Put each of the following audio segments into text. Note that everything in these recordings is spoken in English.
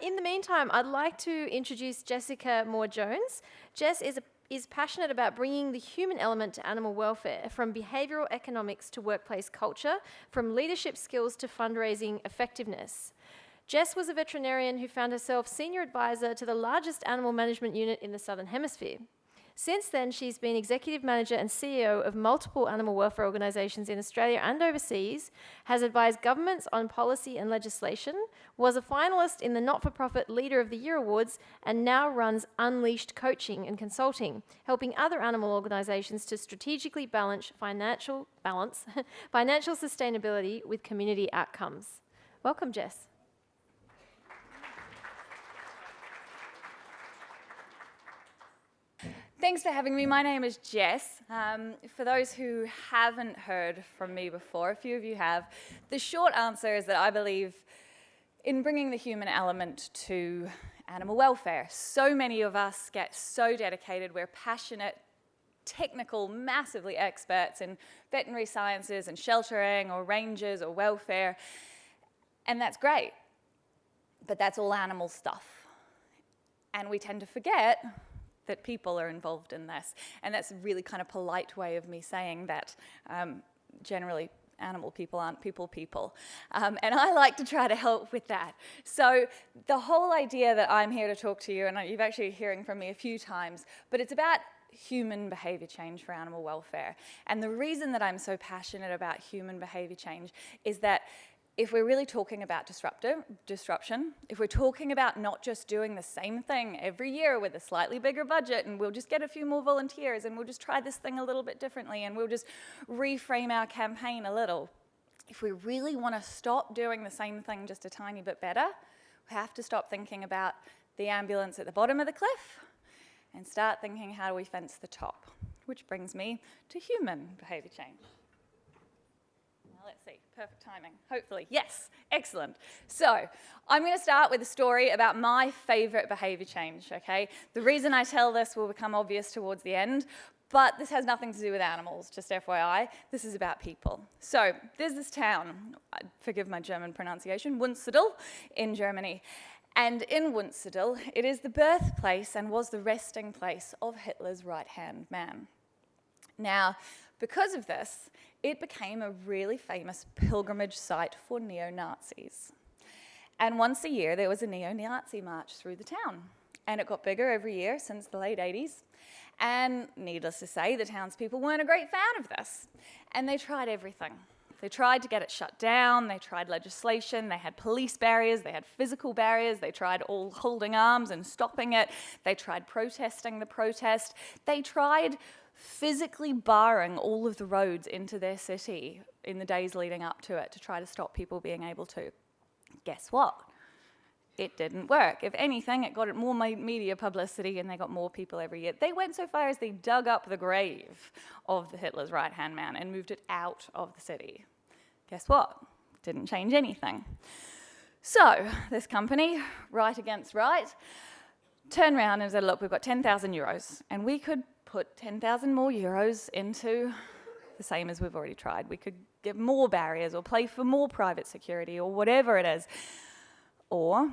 in the meantime, I'd like to introduce Jessica Moore-Jones. Jess is passionate about bringing the human element to animal welfare, from behavioural economics to workplace culture, from leadership skills to fundraising effectiveness. Jess was a veterinarian who found herself senior advisor to the largest animal management unit in the Southern Hemisphere. Since then, she's been executive manager and CEO of multiple animal welfare organisations in Australia and overseas, has advised governments on policy and legislation, was a finalist in the Not-for-Profit Leader of the Year Awards, and now runs Unleashed Coaching and Consulting, helping other animal organisations to strategically balance financial sustainability with community outcomes. Welcome, Jess. Thanks for having me. My name is Jess. For those who haven't heard from me before, a few of you have, the short answer is that I believe in bringing the human element to animal welfare. So many of us get so dedicated, we're passionate, technical, massively experts in veterinary sciences and sheltering or rangers or welfare, and that's great, but that's all animal stuff. And we tend to forget that people are involved in this. And that's a really kind of polite way of me saying that generally animal people aren't people. And I like to try to help with that. So the whole idea that I'm here to talk to you, and you've actually hearing from me a few times, but it's about human behaviour change for animal welfare. And the reason that I'm so passionate about human behaviour change is that if we're really talking about disruption, if we're talking about not just doing the same thing every year with a slightly bigger budget and we'll just get a few more volunteers and we'll just try this thing a little bit differently and we'll just reframe our campaign a little. If we really want to stop doing the same thing just a tiny bit better, we have to stop thinking about the ambulance at the bottom of the cliff and start thinking, how do we fence the top? Which brings me to human behaviour change. Let's see, perfect timing, hopefully. Yes, excellent. So I'm going to start with a story about my favourite behaviour change, okay? The reason I tell this will become obvious towards the end, but this has nothing to do with animals, just FYI. This is about people. So there's this town, forgive my German pronunciation, Wunsiedel in Germany. And in Wunsiedel, it is the birthplace and was the resting place of Hitler's right-hand man. Now, because of this, it became a really famous pilgrimage site for neo-Nazis. And once a year, there was a neo-Nazi march through the town. And it got bigger every year since the late 80s. And needless to say, the townspeople weren't a great fan of this. And they tried everything. They tried to get it shut down, they tried legislation, they had police barriers, they had physical barriers, they tried all holding arms and stopping it, they tried protesting the protest, they tried physically barring all of the roads into their city in the days leading up to it to try to stop people being able to. Guess what? It didn't work. If anything, it got more media publicity and they got more people every year. They went so far as they dug up the grave of the Hitler's right-hand man and moved it out of the city. Guess what? Didn't change anything. So this company, Right Against Right, turned around and said, look, we've got 10,000 euros and we could put 10,000 more euros into the same as we've already tried. We could get more barriers or pay for more private security or whatever it is. Or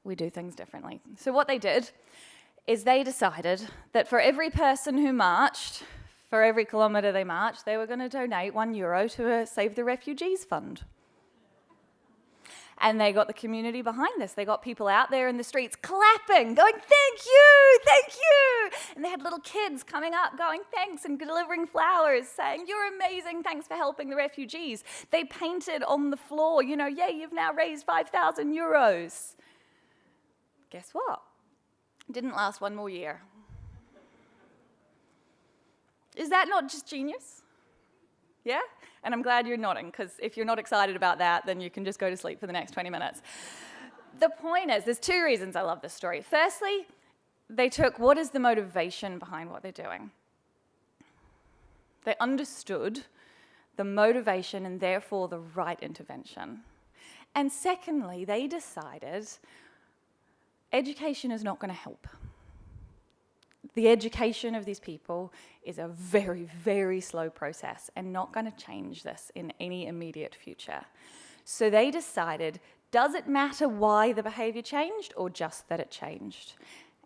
we do things differently. So what they did is they decided that for every person who marched, for every kilometre they marched, they were going to donate €1 to a Save the Refugees fund. And they got the community behind this. They got people out there in the streets clapping, going, thank you, thank you. And they had little kids coming up going, thanks, and delivering flowers, saying, you're amazing, thanks for helping the refugees. They painted on the floor, you know, yay, you've now raised 5,000 euros. Guess what? It didn't last one more year. Is that not just genius? Yeah? And I'm glad you're nodding, because if you're not excited about that, then you can just go to sleep for the next 20 minutes. The point is, there's two reasons I love this story. Firstly, they took what is the motivation behind what they're doing. They understood the motivation and therefore the right intervention. And secondly, they decided education is not going to help. The education of these people is a very, very slow process and not going to change this in any immediate future. So they decided does it matter why the behaviour changed or just that it changed?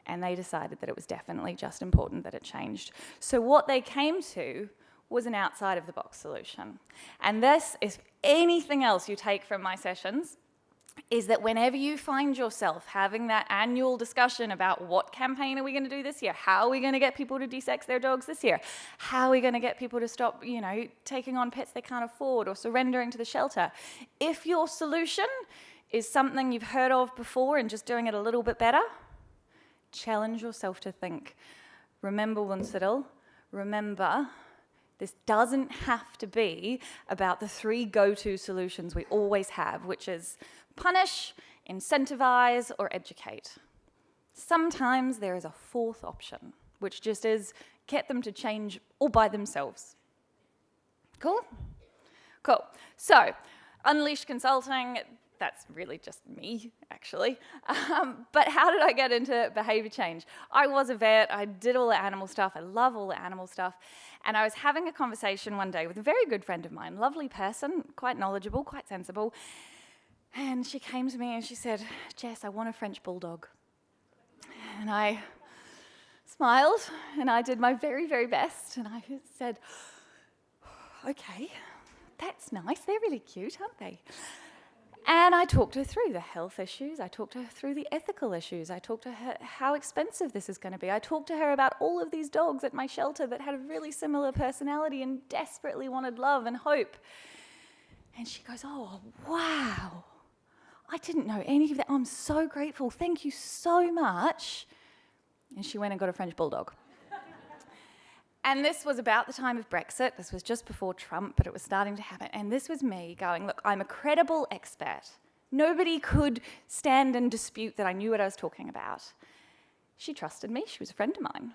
And they decided that it was definitely just important that it changed. So what they came to was an outside-of-the-box solution. And this, if anything else you take from my sessions, is that whenever you find yourself having that annual discussion about what campaign are we going to do this year, how are we going to get people to de-sex their dogs this year, how are we going to get people to stop, taking on pets they can't afford or surrendering to the shelter, if your solution is something you've heard of before and just doing it a little bit better, challenge yourself to think, remember Wunsiedel, remember this doesn't have to be about the 3 go-to solutions we always have, which is punish, incentivize, or educate. Sometimes there is a 4th option, which just is get them to change all by themselves. Cool? Cool. So, Unleashed Consulting, that's really just me, actually. But how did I get into behaviour change? I was a vet, I did all the animal stuff, I love all the animal stuff, and I was having a conversation one day with a very good friend of mine, lovely person, quite knowledgeable, quite sensible, and she came to me and she said, Jess, I want a French bulldog. And I smiled and I did my very, very best and I said, okay, that's nice, they're really cute, aren't they? And I talked her through the health issues, I talked her through the ethical issues, I talked to her how expensive this is going to be, I talked to her about all of these dogs at my shelter that had a really similar personality and desperately wanted love and hope. And she goes, oh, wow, I didn't know any of that, I'm so grateful, thank you so much. And she went and got a French bulldog. And this was about the time of Brexit. This was just before Trump, but it was starting to happen. And this was me going, look, I'm a credible expert. Nobody could stand and dispute that I knew what I was talking about. She trusted me. She was a friend of mine.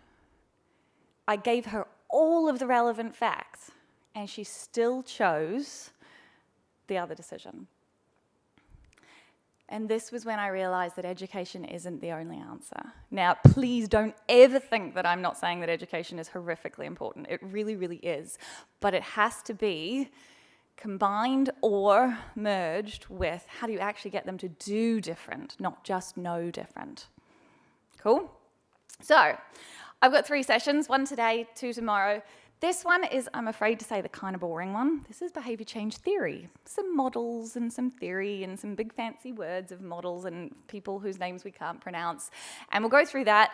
I gave her all of the relevant facts, and she still chose the other decision. And this was when I realized that education isn't the only answer. Now, please don't ever think that I'm not saying that education is horrifically important. It really, really is. But it has to be combined or merged with how do you actually get them to do different, not just know different. Cool? So, I've got 3 sessions, 1 today, 2 tomorrow. This one is, I'm afraid to say, the kind of boring one. This is behaviour change theory. Some models and some theory and some big fancy words of models and people whose names we can't pronounce. And we'll go through that.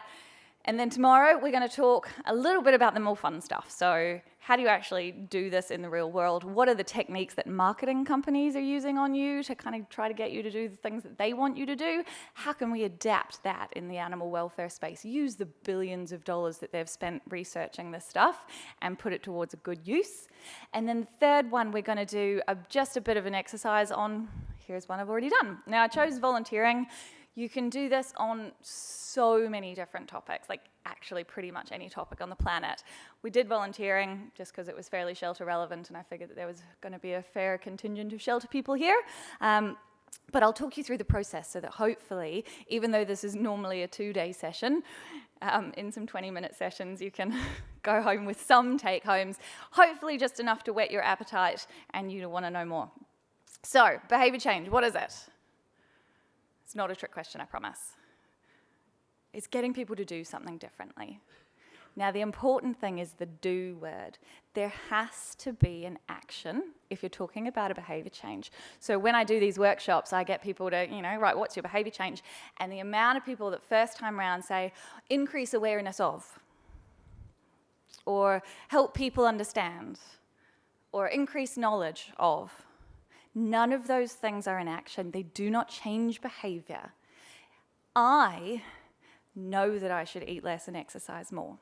And then tomorrow we're going to talk a little bit about the more fun stuff. So how do you actually do this in the real world? What are the techniques that marketing companies are using on you to kind of try to get you to do the things that they want you to do? How can we adapt that in the animal welfare space? Use the billions of dollars that they've spent researching this stuff and put it towards a good use. And then the third one, we're going to do just a bit of an exercise on, here's one I've already done. Now I chose volunteering. You can do this on so many different topics, like actually pretty much any topic on the planet. We did volunteering just because it was fairly shelter relevant and I figured that there was going to be a fair contingent of shelter people here. But I'll talk you through the process so that hopefully, even though this is normally a 2-day session, in some 20-minute sessions you can go home with some take-homes, hopefully just enough to whet your appetite and you to want to know more. So, behaviour change, what is it? It's not a trick question, I promise. It's getting people to do something differently. Now, the important thing is the do word. There has to be an action if you're talking about a behaviour change. So when I do these workshops, I get people to, right, what's your behaviour change? And the amount of people that first time around say, increase awareness of, or help people understand, or increase knowledge of. None of those things are in action. They do not change behaviour. I know that I should eat less and exercise more.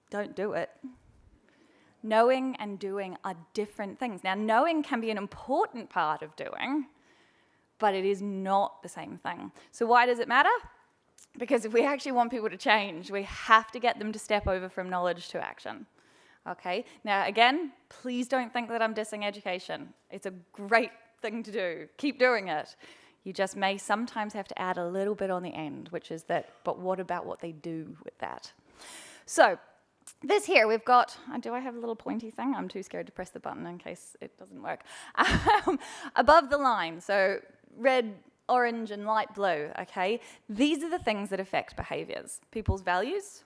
Don't do it. Knowing and doing are different things. Now, knowing can be an important part of doing, but it is not the same thing. So why does it matter? Because if we actually want people to change, we have to get them to step over from knowledge to action. Okay, now again, please don't think that I'm dissing education. It's a great thing to do. Keep doing it. You just may sometimes have to add a little bit on the end, which is that, but what about what they do with that? So, this here, we've got, do I have a little pointy thing? I'm too scared to press the button in case it doesn't work. Above the line, so red, orange, and light blue, okay? These are the things that affect behaviors. People's values,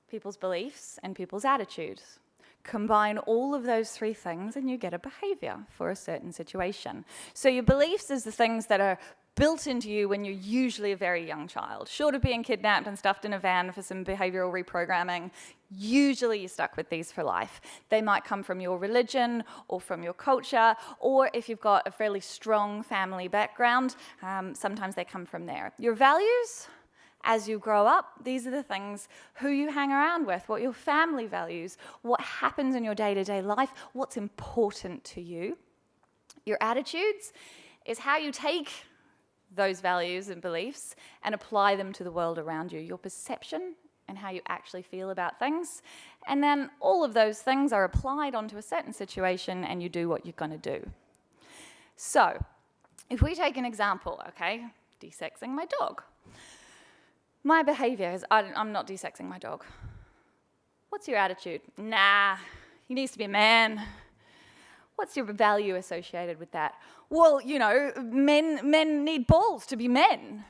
people's beliefs, and people's attitudes. Combine all of those three things and you get a behavior for a certain situation. So your beliefs is the things that are built into you when you're usually a very young child. Short of being kidnapped and stuffed in a van for some behavioral reprogramming, usually you're stuck with these for life. They might come from your religion or from your culture, or if you've got a fairly strong family background, sometimes they come from there. Your values, as you grow up, these are the things who you hang around with, what your family values, what happens in your day-to-day life, what's important to you. Your attitudes is how you take those values and beliefs and apply them to the world around you, your perception and how you actually feel about things. And then all of those things are applied onto a certain situation and you do what you're going to do. So, if we take an example, okay, desexing my dog. My behavior is, I'm not desexing my dog. What's your attitude? Nah, he needs to be a man. What's your value associated with that? Well, you know, men need balls to be men.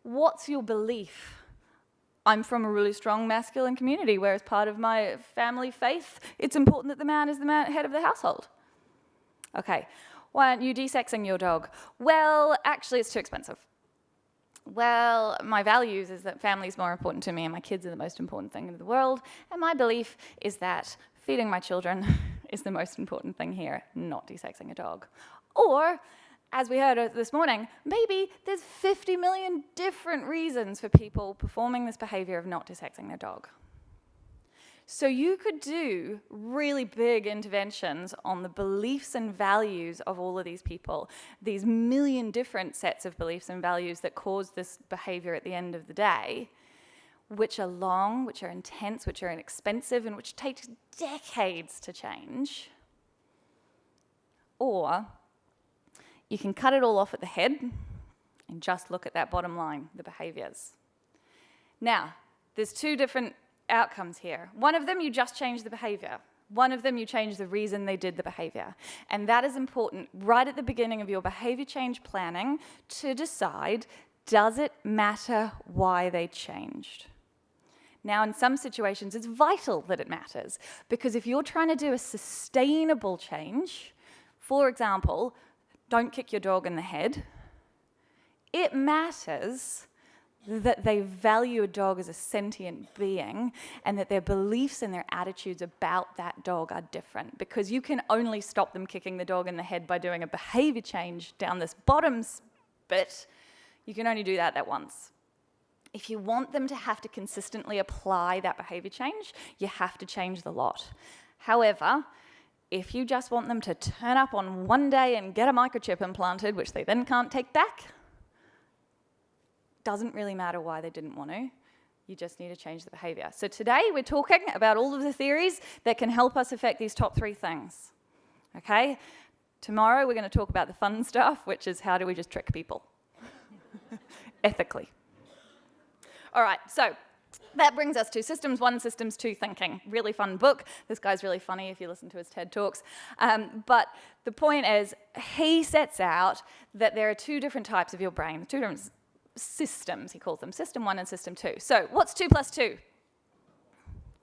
What's your belief? I'm from a really strong masculine community where as part of my family faith, it's important that the man is the head of the household. Okay, why aren't you desexing your dog? Well, actually, it's too expensive. Well, my values is that family is more important to me and my kids are the most important thing in the world. And my belief is that feeding my children is the most important thing here, not desexing a dog. Or, as we heard this morning, maybe there's 50 million different reasons for people performing this behavior of not desexing their dog. So you could do really big interventions on the beliefs and values of all of these people, these million different sets of beliefs and values that cause this behavior at the end of the day, which are long, which are intense, which are inexpensive, and which take decades to change. Or you can cut it all off at the head and just look at that bottom line, the behaviors. Now, there's two different outcomes here. One of them, you just change the behavior. One of them, you change the reason they did the behavior. And that is important right at the beginning of your behavior change planning to decide, does it matter why they changed? Now, in some situations, it's vital that it matters, because if you're trying to do a sustainable change, for example, don't kick your dog in the head, it matters that they value a dog as a sentient being and that their beliefs and their attitudes about that dog are different, because you can only stop them kicking the dog in the head by doing a behavior change down this bottom bit. You can only do that once. If you want them to have to consistently apply that behavior change, you have to change the lot. However, if you just want them to turn up on one day and get a microchip implanted, which they then can't take back, doesn't really matter why they didn't want to. You just need to change the behavior. So today we're talking about all of the theories that can help us affect these top three things. Okay? Tomorrow we're going to talk about the fun stuff, which is how do we just trick people ethically. All right, so that brings us to Systems 1, Systems 2 thinking. Really fun book. This guy's really funny if you listen to his TED Talks. But the point is, he sets out that there are two different types of your brain, two different systems, he calls them, System 1 and System 2. So what's 2 plus 2?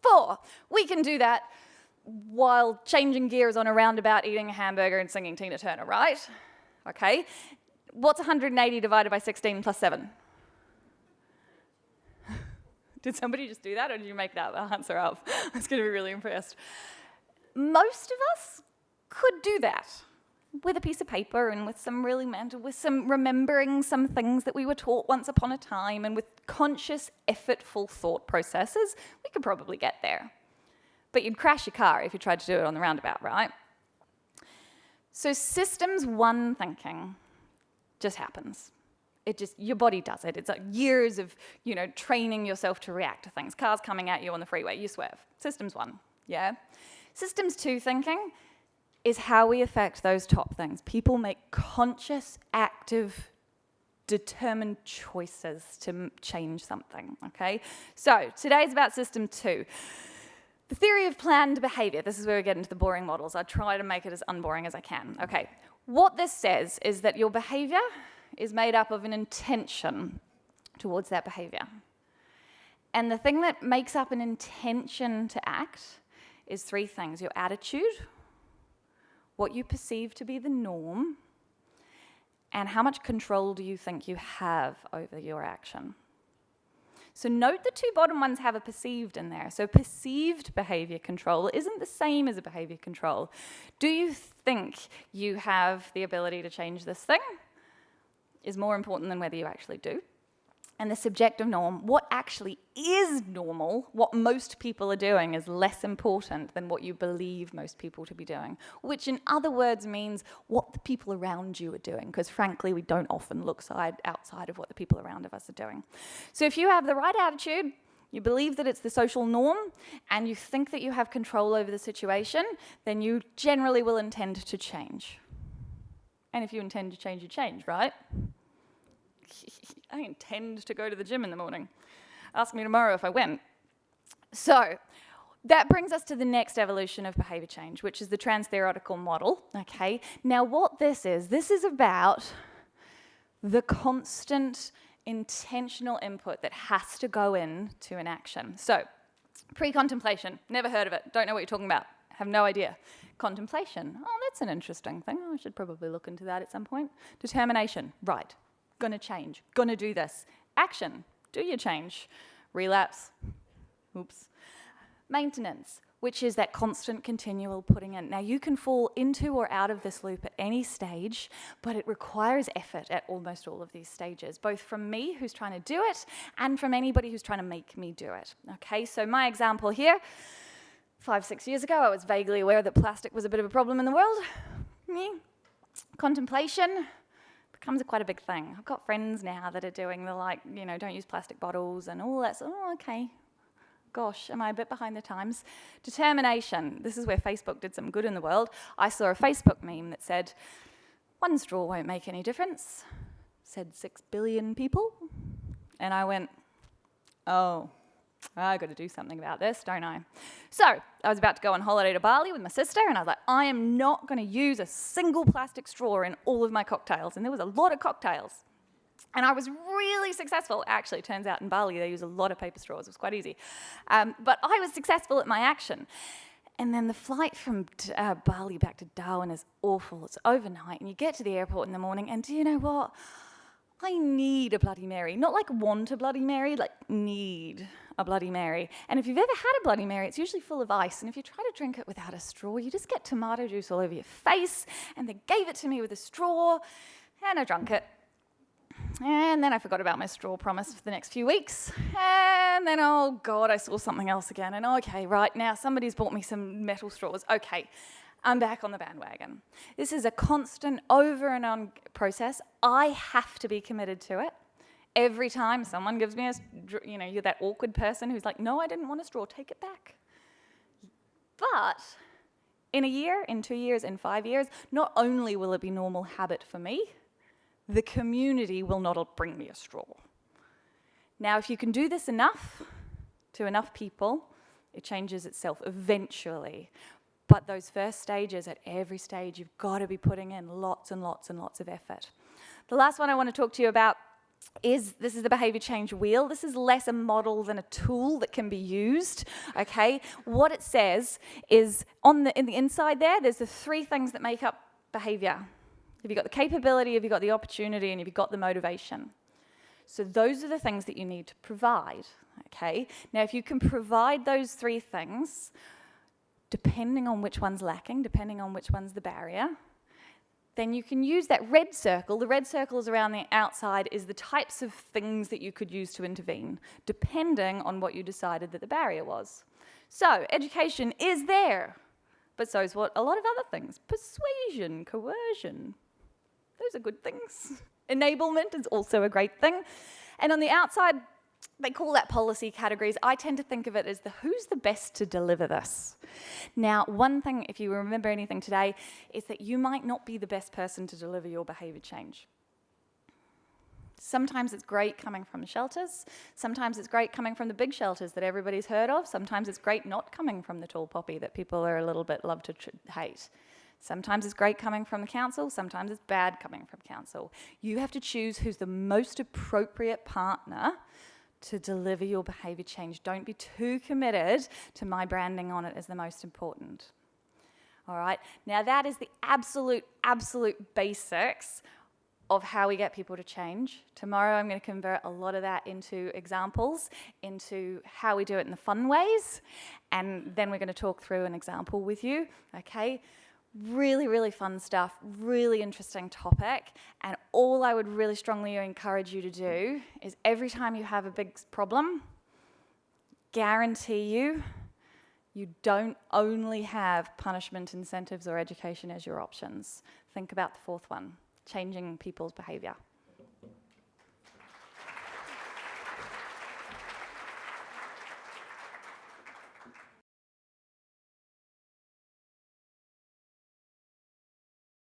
4. We can do that while changing gears on a roundabout, eating a hamburger and singing Tina Turner, right? Okay. What's 180 divided by 16 plus 7? Did somebody just do that, or did you make that answer up? I was going to be really impressed. Most of us could do that with a piece of paper and with some remembering some things that we were taught once upon a time, and with conscious, effortful thought processes, we could probably get there. But you'd crash your car if you tried to do it on the roundabout, right? So Systems 1 thinking just happens. Your body does it. It's like years of, training yourself to react to things. Cars coming at you on the freeway, you swerve. Systems 1, yeah? Systems 2 thinking is how we affect those top things. People make conscious, active determined choices to change something, okay? So today's about system 2. The theory of planned behavior. This is where we get into the boring models. I try to make it as unboring as I can. Okay, what this says is that your behavior is made up of an intention towards that behavior. And the thing that makes up an intention to act is 3 things: your attitude, what you perceive to be the norm, and how much control do you think you have over your action. So note the 2 bottom ones have a perceived in there. So perceived behavior control isn't the same as a behavior control. Do you think you have the ability to change this thing? Is more important than whether you actually do. And the subjective norm, what actually is normal, what most people are doing, is less important than what you believe most people to be doing, which in other words means what the people around you are doing, because frankly, we don't often look outside of what the people around us are doing. So if you have the right attitude, you believe that it's the social norm, and you think that you have control over the situation, then you generally will intend to change. And if you intend to change, you change, right? I intend to go to the gym in the morning. Ask me tomorrow if I went. So that brings us to the next evolution of behavior change, which is the trans-theoretical model, okay? Now what this is about the constant intentional input that has to go into an action. So pre-contemplation, never heard of it, don't know what you're talking about, have no idea. Contemplation, oh, that's an interesting thing. I should probably look into that at some point. Determination, right. Gonna change, gonna do this. Action, do you change? Relapse, oops. Maintenance, which is that constant continual putting in. Now you can fall into or out of this loop at any stage, but it requires effort at almost all of these stages, both from me who's trying to do it and from anybody who's trying to make me do it. Okay, so my example here, 5-6 years ago, I was vaguely aware that plastic was a bit of a problem in the world. Contemplation becomes quite a big thing. I've got friends now that are doing the don't use plastic bottles and all that. So, oh, okay. Gosh, am I a bit behind the times? Determination. This is where Facebook did some good in the world. I saw a Facebook meme that said, 1 straw won't make any difference. Said 6 billion people. And I went, oh, I've got to do something about this, don't I? So I was about to go on holiday to Bali with my sister, and I was like, I am not going to use a single plastic straw in all of my cocktails. And there was a lot of cocktails. And I was really successful. Actually, it turns out in Bali, they use a lot of paper straws. It was quite easy. But I was successful at my action. And then the flight from Bali back to Darwin is awful. It's overnight, and you get to the airport in the morning, and do you know what? I need a Bloody Mary. Not like want a Bloody Mary, like need a Bloody Mary. And if you've ever had a Bloody Mary, it's usually full of ice. And if you try to drink it without a straw, you just get tomato juice all over your face. And they gave it to me with a straw, and I drank it. And then I forgot about my straw promise for the next few weeks. And then, oh God, I saw something else again. And okay, right, now somebody's bought me some metal straws. Okay, I'm back on the bandwagon. This is a constant over and on process. I have to be committed to it. Every time someone gives me you're that awkward person who's like, no, I didn't want a straw, take it back. But in a year, in 2 years, in 5 years, not only will it be normal habit for me, the community will not bring me a straw. Now, if you can do this enough to enough people, it changes itself eventually. But those first stages, at every stage, you've got to be putting in lots and lots and lots of effort. The last one I want to talk to you about is the behavior change wheel. This is less a model than a tool that can be used, okay? What it says is, in the inside there's the 3 things that make up behavior. Have you got the capability, have you got the opportunity, and have you got the motivation? So those are the things that you need to provide, okay? Now, if you can provide those 3 things, depending on which one's lacking, depending on which one's the barrier, then you can use that red circle. The red circles around the outside is the types of things that you could use to intervene, depending on what you decided that the barrier was. So education is there, but so is what a lot of other things. Persuasion, coercion, those are good things. Enablement is also a great thing. And on the outside, they call that policy categories. I tend to think of it as who's the best to deliver this. Now, one thing, if you remember anything today, is that you might not be the best person to deliver your behavior change. Sometimes it's great coming from the shelters. Sometimes it's great coming from the big shelters that everybody's heard of. Sometimes it's great not coming from the tall poppy that people are a little bit love to hate. Sometimes it's great coming from the council. Sometimes it's bad coming from council. You have to choose who's the most appropriate partner to deliver your behaviour change. Don't be too committed to my branding on it as the most important. All right, now that is the absolute basics of how we get people to change. Tomorrow I'm going to convert a lot of that into examples, into how we do it in the fun ways, and then we're going to talk through an example with you, okay? Really fun stuff, really interesting topic, and all I would really strongly encourage you to do is every time you have a big problem, guarantee you don't only have punishment, incentives, or education as your options. Think about the fourth one, changing people's behaviour.